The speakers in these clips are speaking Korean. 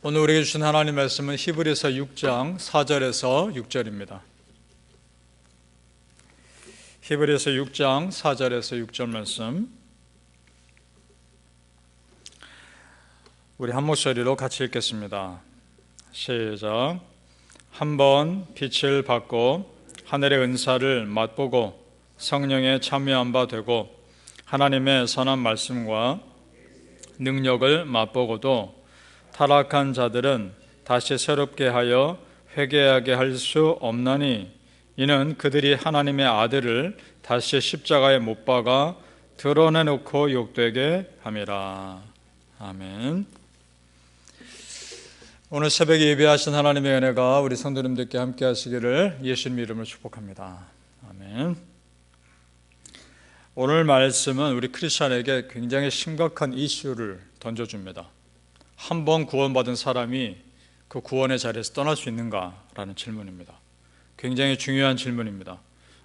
오늘 우리에게 주신 하나님 말씀은 히브리서 6장 4절에서 6절입니다. 히브리서 6장 4절에서 6절 말씀, 우리 한 목소리로 같이 읽겠습니다. 시작. 한번 빛을 받고 하늘의 은사를 맛보고 성령에 참여한 바 되고 하나님의 선한 말씀과 능력을 맛보고도 타락한 자들은 다시 새롭게 하여 회개하게 할 수 없나니 이는 그들이 하나님의 아들을 다시 십자가에 못 박아 드러내놓고 욕되게 함이라. 아멘. 오늘 새벽에 예배하신 하나님의 은혜가 우리 성도님들께 함께 하시기를 예수님 이름으로 축복합니다. 아멘. 오늘 말씀은 우리 크리스찬에게 굉장히 심각한 이슈를 던져줍니다. 한 번 구원받은 사람이 그 구원의 자리에서 떠날 수 있는가라는 질문입니다. 굉장히 중요한 질문입니다.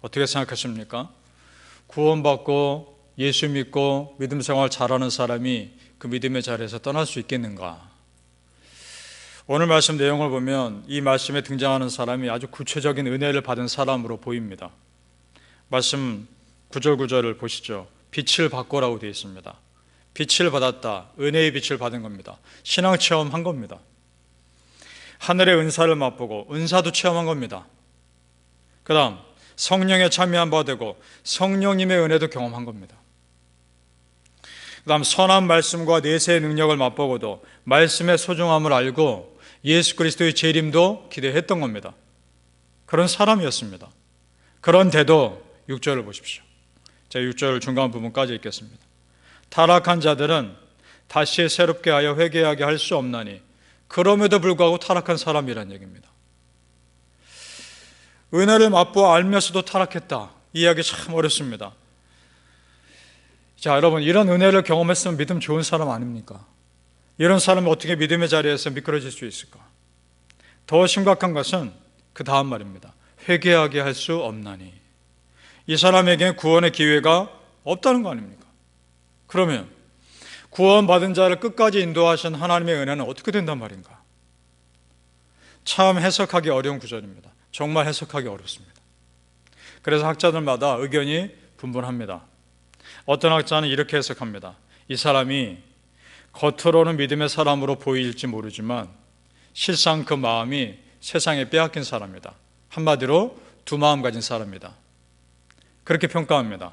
어떻게 생각하십니까? 구원받고 예수 믿고 믿음 생활 잘하는 사람이 그 믿음의 자리에서 떠날 수 있겠는가? 오늘 말씀 내용을 보면 이 말씀에 등장하는 사람이 아주 구체적인 은혜를 받은 사람으로 보입니다. 말씀 구절구절을 보시죠. 빛을 받고라고 되어 있습니다. 빛을 받았다. 은혜의 빛을 받은 겁니다. 신앙 체험한 겁니다. 하늘의 은사를 맛보고 은사도 체험한 겁니다. 그 다음 성령에 참여한 바 되고 성령님의 은혜도 경험한 겁니다. 그 다음 선한 말씀과 내세의 능력을 맛보고도 말씀의 소중함을 알고 예수 그리스도의 재림도 기대했던 겁니다. 그런 사람이었습니다. 그런데도 6절을 보십시오. 자, 6절 중간 부분까지 읽겠습니다. 타락한 자들은 다시 새롭게 하여 회개하게 할 수 없나니 그럼에도 불구하고 타락한 사람이라는 얘기입니다. 은혜를 맛보아 알면서도 타락했다. 이해하기 참 어렵습니다. 자, 여러분, 이런 은혜를 경험했으면 믿음 좋은 사람 아닙니까? 이런 사람이 어떻게 믿음의 자리에서 미끄러질 수 있을까? 더 심각한 것은 그 다음 말입니다. 회개하게 할 수 없나니. 이 사람에게 구원의 기회가 없다는 거 아닙니까? 그러면 구원받은 자를 끝까지 인도하신 하나님의 은혜는 어떻게 된단 말인가? 참 해석하기 어려운 구절입니다. 정말 해석하기 어렵습니다. 그래서 학자들마다 의견이 분분합니다. 어떤 학자는 이렇게 해석합니다. 이 사람이 겉으로는 믿음의 사람으로 보일지 모르지만 실상 그 마음이 세상에 빼앗긴 사람이다. 한마디로 두 마음 가진 사람이다. 그렇게 평가합니다.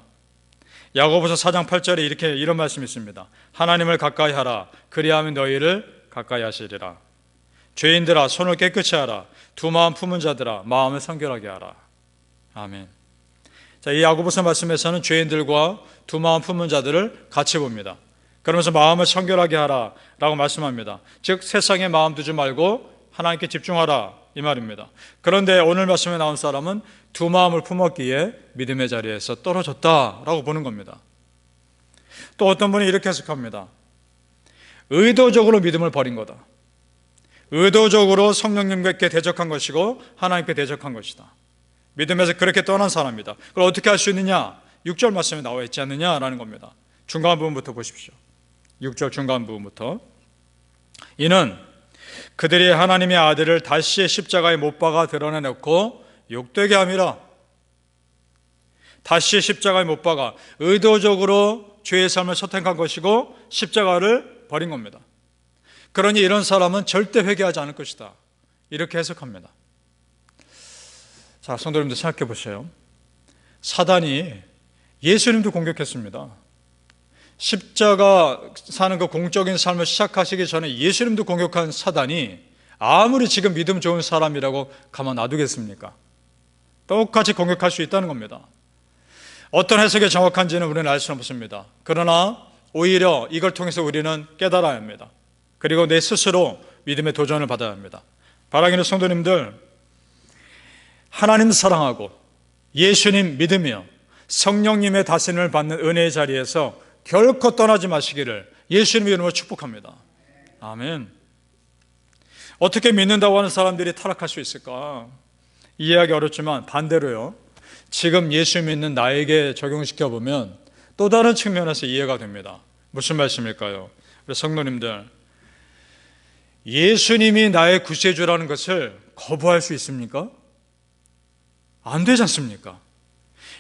야고보서 4장 8절에 이런 말씀이 있습니다. 하나님을 가까이 하라. 그리하면 너희를 가까이 하시리라. 죄인들아 손을 깨끗이 하라. 두 마음 품은 자들아 마음을 성결하게 하라. 아멘. 자, 이 야고보서 말씀에서는 죄인들과 두 마음 품은 자들을 같이 봅니다. 그러면서 마음을 성결하게 하라 라고 말씀합니다. 즉 세상의 마음 두지 말고 하나님께 집중하라 이 말입니다. 그런데 오늘 말씀에 나온 사람은 두 마음을 품었기에 믿음의 자리에서 떨어졌다라고 보는 겁니다. 또 어떤 분이 이렇게 해석합니다. 의도적으로 믿음을 버린 거다. 의도적으로 성령님께 대적한 것이고 하나님께 대적한 것이다. 믿음에서 그렇게 떠난 사람이다. 그걸 어떻게 할 수 있느냐? 6절 말씀에 나와 있지 않느냐라는 겁니다. 중간 부분부터 보십시오. 6절 중간 부분부터. 이는 그들이 하나님의 아들을 다시 십자가에 못 박아 드러내놓고 욕되게 함이라. 다시 십자가에 못 박아 의도적으로 죄의 삶을 선택한 것이고 십자가를 버린 겁니다. 그러니 이런 사람은 절대 회개하지 않을 것이다. 이렇게 해석합니다. 자, 성도님들 생각해 보세요. 사단이 예수님도 공격했습니다. 십자가 사는 그 공적인 삶을 시작하시기 전에 예수님도 공격한 사단이 아무리 지금 믿음 좋은 사람이라고 가만 놔두겠습니까? 똑같이 공격할 수 있다는 겁니다. 어떤 해석이 정확한지는 우리는 알 수는 없습니다. 그러나 오히려 이걸 통해서 우리는 깨달아야 합니다. 그리고 내 스스로 믿음의 도전을 받아야 합니다. 바라기는 성도님들, 하나님 사랑하고 예수님 믿으며 성령님의 다스림을 받는 은혜의 자리에서 결코 떠나지 마시기를 예수님 이름으로 축복합니다. 아멘. 어떻게 믿는다고 하는 사람들이 타락할 수 있을까? 이해하기 어렵지만 반대로요, 지금 예수 믿는 나에게 적용시켜 보면 또 다른 측면에서 이해가 됩니다. 무슨 말씀일까요? 우리 성도님들, 예수님이 나의 구세주라는 것을 거부할 수 있습니까? 안 되지 않습니까?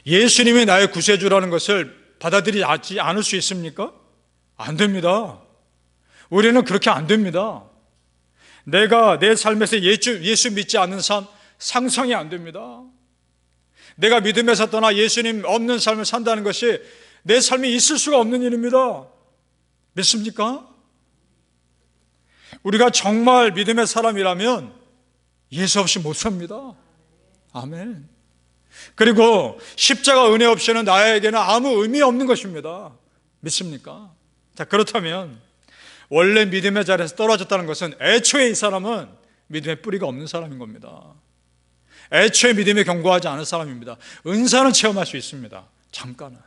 예수님이 나의 구세주라는 것을 받아들이지 않을 수 있습니까? 안 됩니다. 우리는 그렇게 안 됩니다. 내가 내 삶에서 예수 믿지 않는 삶 상상이 안 됩니다. 내가 믿음에서 떠나 예수님 없는 삶을 산다는 것이 내 삶이 있을 수가 없는 일입니다. 믿습니까? 우리가 정말 믿음의 사람이라면 예수 없이 못 삽니다. 아멘. 그리고 십자가 은혜 없이는 나에게는 아무 의미 없는 것입니다. 믿습니까? 자, 그렇다면 원래 믿음의 자리에서 떨어졌다는 것은 애초에 이 사람은 믿음의 뿌리가 없는 사람인 겁니다. 애초에 믿음에 견고하지 않은 사람입니다. 은사는 체험할 수 있습니다. 잠깐은.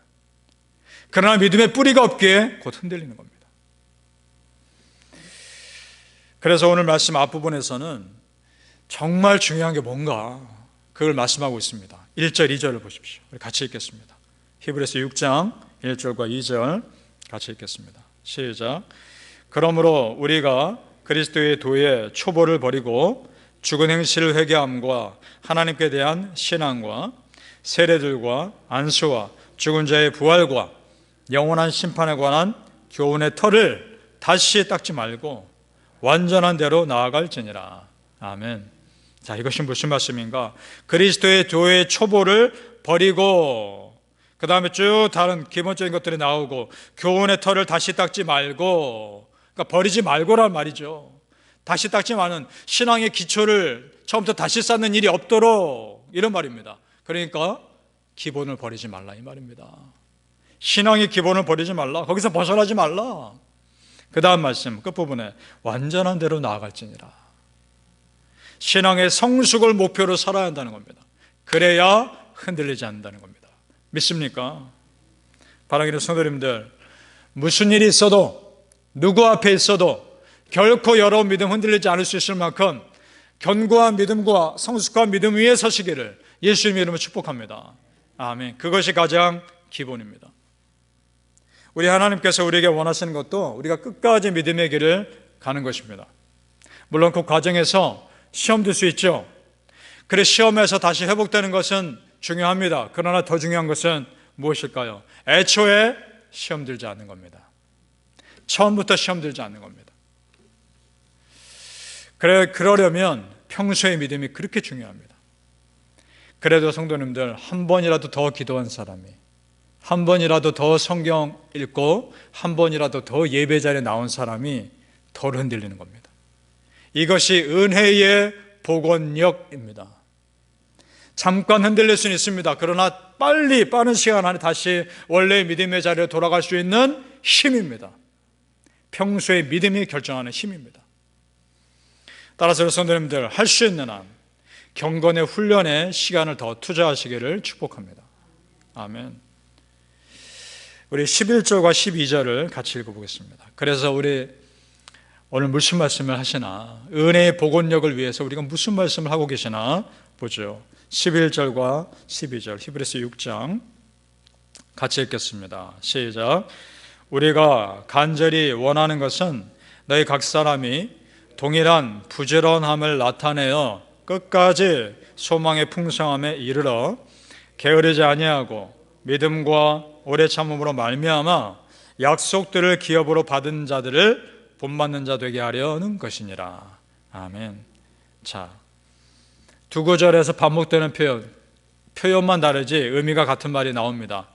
그러나 믿음의 뿌리가 없기에 곧 흔들리는 겁니다. 그래서 오늘 말씀 앞부분에서는 정말 중요한 게 뭔가 그걸 말씀하고 있습니다. 1절, 2절을 보십시오. 우리 같이 읽겠습니다. 히브리서 6장 1절과 2절 같이 읽겠습니다. 시작. 그러므로 우리가 그리스도의 도에 초보를 버리고 죽은 행실을 회개함과 하나님께 대한 신앙과 세례들과 안수와 죽은 자의 부활과 영원한 심판에 관한 교훈의 털을 다시 닦지 말고 완전한 대로 나아갈지니라. 아멘. 자, 이것이 무슨 말씀인가? 그리스도의 도의 초보를 버리고 그 다음에 쭉 다른 기본적인 것들이 나오고 교훈의 털을 다시 닦지 말고, 그러니까 버리지 말고란 말이죠. 다시 닦지 마는 신앙의 기초를 처음부터 다시 쌓는 일이 없도록, 이런 말입니다. 그러니까 기본을 버리지 말라 이 말입니다. 신앙의 기본을 버리지 말라, 거기서 벗어나지 말라. 그 다음 말씀 끝부분에 완전한 대로 나아갈지니라. 신앙의 성숙을 목표로 살아야 한다는 겁니다. 그래야 흔들리지 않는다는 겁니다. 믿습니까? 사랑하는 성도님들, 무슨 일이 있어도 누구 앞에 있어도 결코 여러분 믿음 흔들리지 않을 수 있을 만큼 견고한 믿음과 성숙한 믿음 위에 서시기를 예수님의 이름으로 축복합니다. 아멘. 그것이 가장 기본입니다. 우리 하나님께서 우리에게 원하시는 것도 우리가 끝까지 믿음의 길을 가는 것입니다. 물론 그 과정에서 시험 들 수 있죠. 그래, 시험에서 다시 회복되는 것은 중요합니다. 그러나 더 중요한 것은 무엇일까요? 애초에 시험 들지 않는 겁니다. 처음부터 시험 들지 않는 겁니다. 그러려면 평소의 믿음이 그렇게 중요합니다. 그래도 성도님들, 한 번이라도 더 기도한 사람이, 한 번이라도 더 성경 읽고 한 번이라도 더 예배 자리에 나온 사람이 덜 흔들리는 겁니다. 이것이 은혜의 복원력입니다. 잠깐 흔들릴 수는 있습니다. 그러나 빠른 시간 안에 다시 원래의 믿음의 자리에 돌아갈 수 있는 힘입니다. 평소의 믿음이 결정하는 힘입니다. 따라서 성도님들, 할 수 있는 한 경건의 훈련에 시간을 더 투자하시기를 축복합니다. 아멘. 우리 11절과 12절을 같이 읽어보겠습니다. 그래서 우리 오늘 무슨 말씀을 하시나, 은혜의 복원력을 위해서 우리가 무슨 말씀을 하고 계시나 보죠. 11절과 12절 히브리서 6장 같이 읽겠습니다. 시작. 우리가 간절히 원하는 것은 너희 각 사람이 동일한 부지런함을 나타내어 끝까지 소망의 풍성함에 이르러 게으르지 아니하고 믿음과 오래 참음으로 말미암아 약속들을 기업으로 받은 자들을 본받는 자 되게 하려는 것이니라. 아멘. 자, 두 구절에서 반복되는 표현만 다르지 의미가 같은 말이 나옵니다.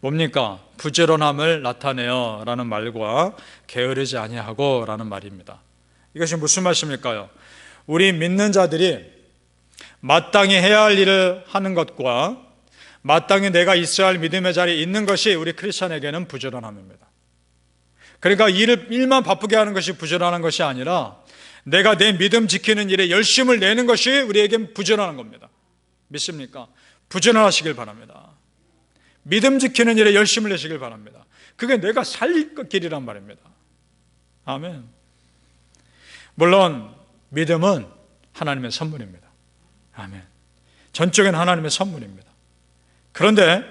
뭡니까? 부지런함을 나타내어 라는 말과 게으르지 아니하고 라는 말입니다. 이것이 무슨 말씀일까요? 우리 믿는 자들이 마땅히 해야 할 일을 하는 것과 마땅히 내가 있어야 할 믿음의 자리에 있는 것이 우리 크리스찬에게는 부지런함입니다. 그러니까 일만 바쁘게 하는 것이 부지런한 것이 아니라 내가 내 믿음 지키는 일에 열심을 내는 것이 우리에겐 부지런한 겁니다. 믿습니까? 부지런하시길 바랍니다. 믿음 지키는 일에 열심을 내시길 바랍니다. 그게 내가 살 길이란 말입니다. 아멘. 물론 믿음은 하나님의 선물입니다. 아멘. 전적인 하나님의 선물입니다. 그런데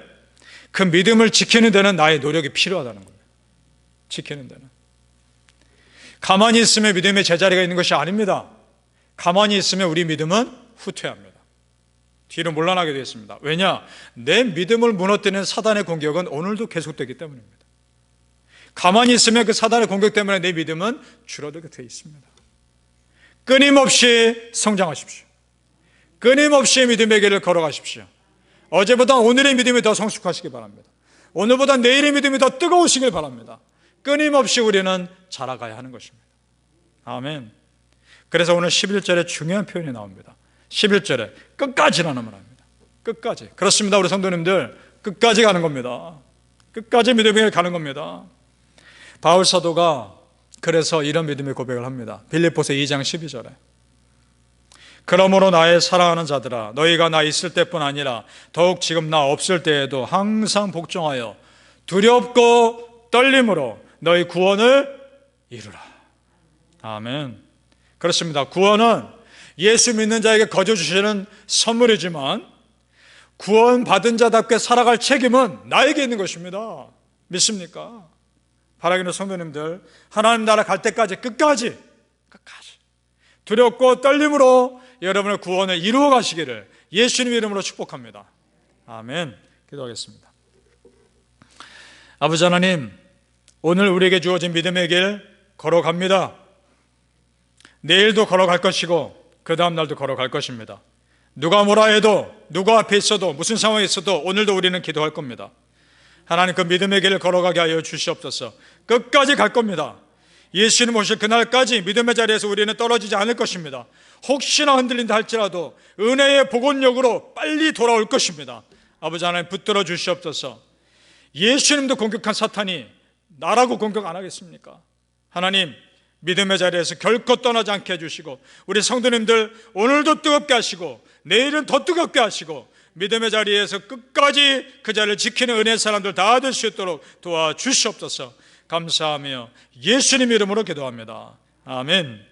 그 믿음을 지키는 데는 나의 노력이 필요하다는 겁니다. 지키는 데는. 가만히 있으면 믿음의 제자리가 있는 것이 아닙니다. 가만히 있으면 우리 믿음은 후퇴합니다. 뒤로 물러나게 되어 있습니다. 왜냐? 내 믿음을 무너뜨리는 사단의 공격은 오늘도 계속되기 때문입니다. 가만히 있으면 그 사단의 공격 때문에 내 믿음은 줄어들게 되어 있습니다. 끊임없이 성장하십시오. 끊임없이 믿음의 길을 걸어가십시오. 어제보다 오늘의 믿음이 더 성숙하시기 바랍니다. 오늘보다 내일의 믿음이 더 뜨거우시길 바랍니다. 끊임없이 우리는 자라가야 하는 것입니다. 아멘. 그래서 오늘 11절에 중요한 표현이 나옵니다. 11절에 끝까지라는 말입니다. 끝까지. 그렇습니다. 우리 성도님들, 끝까지 가는 겁니다. 끝까지 믿음의 길 가는 겁니다. 바울 사도가 그래서 이런 믿음의 고백을 합니다. 빌립보서 2장 12절에 그러므로 나의 사랑하는 자들아, 너희가 나 있을 때뿐 아니라 더욱 지금 나 없을 때에도 항상 복종하여 두렵고 떨림으로 너희 구원을 이루라. 아멘. 그렇습니다. 구원은 예수 믿는 자에게 거저 주시는 선물이지만 구원받은 자답게 살아갈 책임은 나에게 있는 것입니다. 믿습니까? 바라기는 성도님들, 하나님 나라 갈 때까지 끝까지 두렵고 떨림으로 여러분의 구원을 이루어 가시기를 예수님 이름으로 축복합니다. 아멘. 기도하겠습니다. 아버지 하나님, 오늘 우리에게 주어진 믿음의 길 걸어갑니다. 내일도 걸어갈 것이고 그 다음 날도 걸어갈 것입니다. 누가 뭐라 해도, 누가 앞에 있어도, 무슨 상황에 있어도 오늘도 우리는 기도할 겁니다. 하나님, 그 믿음의 길을 걸어가게 하여 주시옵소서. 끝까지 갈 겁니다. 예수님 오실 그날까지 믿음의 자리에서 우리는 떨어지지 않을 것입니다. 혹시나 흔들린다 할지라도 은혜의 복원력으로 빨리 돌아올 것입니다. 아버지 하나님, 붙들어 주시옵소서. 예수님도 공격한 사탄이 나라고 공격 안 하겠습니까? 하나님, 믿음의 자리에서 결코 떠나지 않게 해주시고 우리 성도님들 오늘도 뜨겁게 하시고 내일은 더 뜨겁게 하시고 믿음의 자리에서 끝까지 그 자리를 지키는 은혜의 사람들 다 될 수 있도록 도와주시옵소서. 감사하며 예수님 이름으로 기도합니다. 아멘.